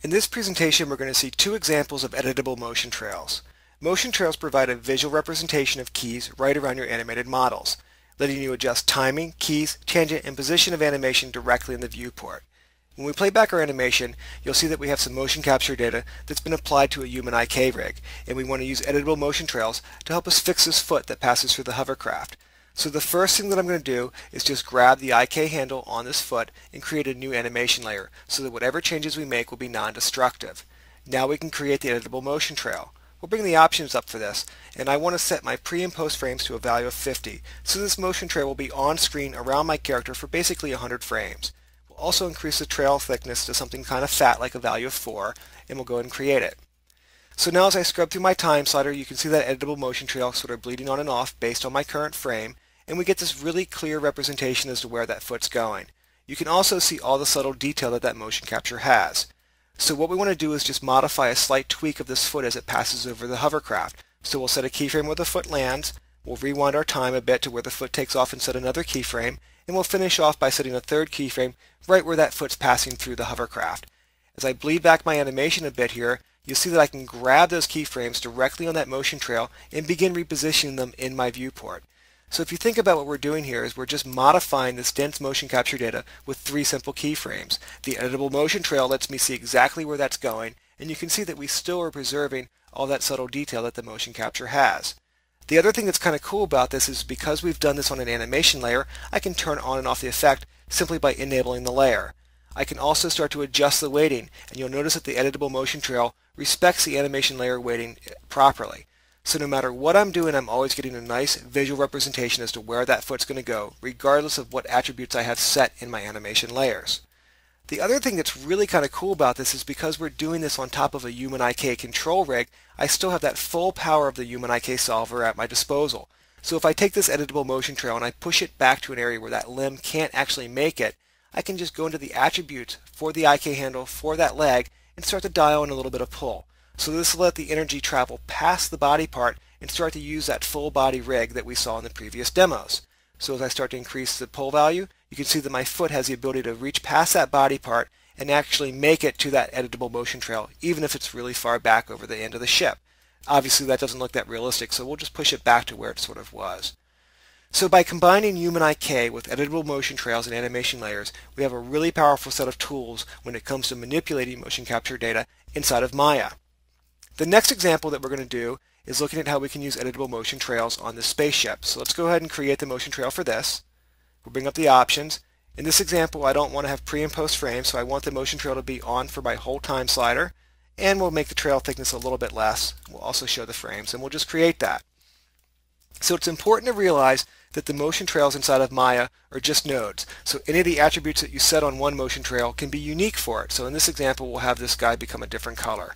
In this presentation, we're going to see two examples of editable motion trails. Motion trails provide a visual representation of keys right around your animated models, letting you adjust timing, keys, tangent, and position of animation directly in the viewport. When we play back our animation, you'll see that we have some motion capture data that's been applied to a human IK rig, and we want to use editable motion trails to help us fix this foot that passes through the hovercraft. So the first thing that I'm going to do is just grab the IK handle on this foot and create a new animation layer so that whatever changes we make will be non-destructive. Now we can create the editable motion trail. We'll bring the options up for this, and I want to set my pre and post frames to a value of 50, so this motion trail will be on screen around my character for basically 100 frames. We'll also increase the trail thickness to something kind of fat like a value of 4, and we'll go ahead and create it. So now as I scrub through my time slider, you can see that editable motion trail sort of bleeding on and off based on my current frame, and we get this really clear representation as to where that foot's going. You can also see all the subtle detail that that motion capture has. So what we want to do is just modify a slight tweak of this foot as it passes over the hovercraft. So we'll set a keyframe where the foot lands, we'll rewind our time a bit to where the foot takes off and set another keyframe, and we'll finish off by setting a third keyframe right where that foot's passing through the hovercraft. As I bleed back my animation a bit here, you'll see that I can grab those keyframes directly on that motion trail and begin repositioning them in my viewport. So if you think about what we're doing here is we're just modifying this dense motion capture data with 3 simple keyframes. The editable motion trail lets me see exactly where that's going, and you can see that we still are preserving all that subtle detail that the motion capture has. The other thing that's kind of cool about this is because we've done this on an animation layer, I can turn on and off the effect simply by enabling the layer. I can also start to adjust the weighting, and you'll notice that the editable motion trail respects the animation layer weighting properly. So no matter what I'm doing, I'm always getting a nice visual representation as to where that foot's going to go, regardless of what attributes I have set in my animation layers. The other thing that's really kind of cool about this is because we're doing this on top of a human IK control rig, I still have that full power of the human IK solver at my disposal. So if I take this editable motion trail and I push it back to an area where that limb can't actually make it, I can just go into the attributes for the IK handle for that leg and start to dial in a little bit of pull. So this will let the energy travel past the body part and start to use that full body rig that we saw in the previous demos. So as I start to increase the pull value, you can see that my foot has the ability to reach past that body part and actually make it to that editable motion trail, even if it's really far back over the end of the ship. Obviously that doesn't look that realistic, so we'll just push it back to where it sort of was. So by combining human IK with editable motion trails and animation layers, we have a really powerful set of tools when it comes to manipulating motion capture data inside of Maya. The next example that we're going to do is looking at how we can use editable motion trails on this spaceship. So let's go ahead and create the motion trail for this. We'll bring up the options. In this example, I don't want to have pre and post frames, so I want the motion trail to be on for my whole time slider, and we'll make the trail thickness a little bit less. We'll also show the frames, and we'll just create that. So it's important to realize that the motion trails inside of Maya are just nodes. So any of the attributes that you set on one motion trail can be unique for it. So in this example, we'll have this guy become a different color.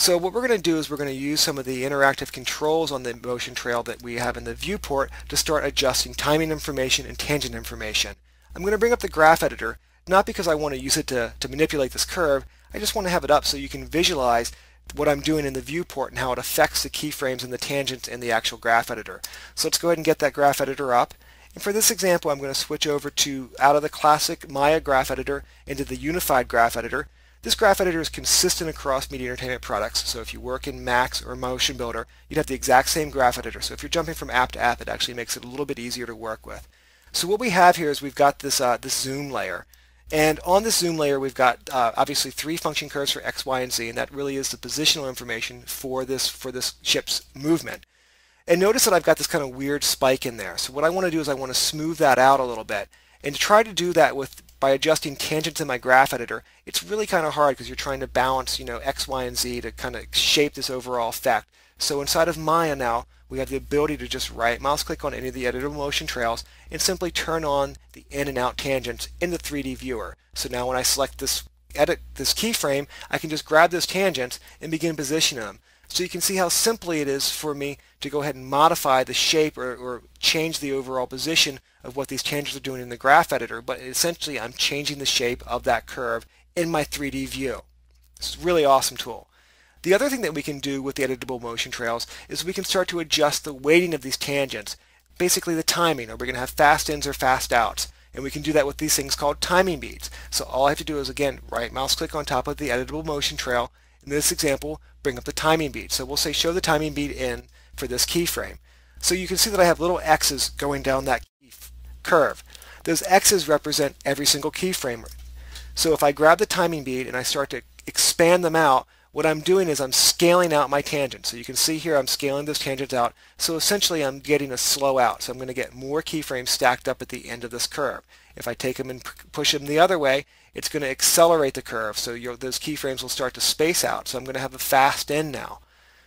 So what we're going to do is we're going to use some of the interactive controls on the motion trail that we have in the viewport to start adjusting timing information and tangent information. I'm going to bring up the graph editor, not because I want to use it to manipulate this curve, I just want to have it up so you can visualize what I'm doing in the viewport and how it affects the keyframes and the tangents in the actual graph editor. So let's go ahead and get that graph editor up. And for this example, I'm going to switch over to out of the classic Maya graph editor into the unified graph editor. This graph editor is consistent across media entertainment products, so if you work in Max or Motion Builder, you'd have the exact same graph editor. So if you're jumping from app to app, it actually makes it a little bit easier to work with. So what we have here is we've got this zoom layer. And on this zoom layer, we've got obviously 3 function curves for X, Y, and Z, and that really is the positional information for this ship's movement. And notice that I've got this kind of weird spike in there. So what I want to do is I want to smooth that out a little bit. And to try to do that by adjusting tangents in my graph editor, it's really kind of hard because you're trying to balance, X, Y, and Z to kind of shape this overall effect. So inside of Maya now, we have the ability to just right mouse click on any of the editable motion trails and simply turn on the in and out tangents in the 3D viewer. So now when I select this keyframe, I can just grab those tangents and begin positioning them. So you can see how simply it is for me to go ahead and modify the shape or change the overall position of what these tangents are doing in the graph editor, but essentially I'm changing the shape of that curve in my 3D view. It's a really awesome tool. The other thing that we can do with the editable motion trails is we can start to adjust the weighting of these tangents, basically the timing. Are we going to have fast ins or fast outs? And we can do that with these things called timing beats. So all I have to do is, again, right mouse click on top of the editable motion trail. In this example, bring up the timing beat. So we'll say show the timing beat in for this keyframe. So you can see that I have little X's going down that curve. Those X's represent every single keyframe. So if I grab the timing beat and I start to expand them out, what I'm doing is I'm scaling out my tangent. So you can see here I'm scaling this tangent out. So essentially I'm getting a slow out. So I'm going to get more keyframes stacked up at the end of this curve. If I take them and push them the other way, it's going to accelerate the curve. So those keyframes will start to space out. So I'm going to have a fast end now.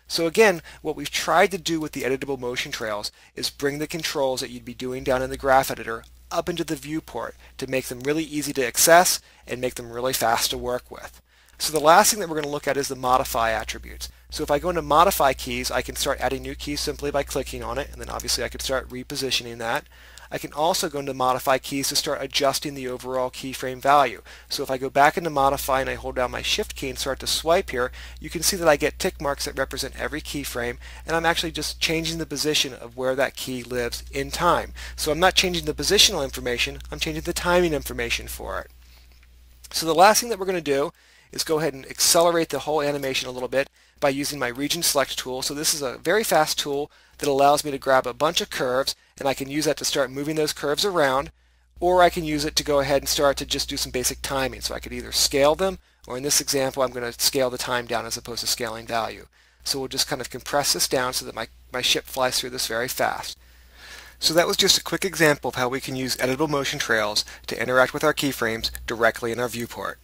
So again, what we've tried to do with the editable motion trails is bring the controls that you'd be doing down in the graph editor up into the viewport to make them really easy to access and make them really fast to work with. So the last thing that we're going to look at is the modify attributes. So if I go into modify keys, I can start adding new keys simply by clicking on it, and then obviously I could start repositioning that. I can also go into modify keys to start adjusting the overall keyframe value. So if I go back into modify and I hold down my shift key and start to swipe here, you can see that I get tick marks that represent every keyframe, and I'm actually just changing the position of where that key lives in time. So I'm not changing the positional information, I'm changing the timing information for it. So the last thing that we're going to do is go ahead and accelerate the whole animation a little bit by using my region select tool. So this is a very fast tool that allows me to grab a bunch of curves, and I can use that to start moving those curves around, or I can use it to go ahead and start to just do some basic timing. So I could either scale them, or in this example I'm going to scale the time down as opposed to scaling value. So we'll just kind of compress this down so that my ship flies through this very fast. So that was just a quick example of how we can use editable motion trails to interact with our keyframes directly in our viewport.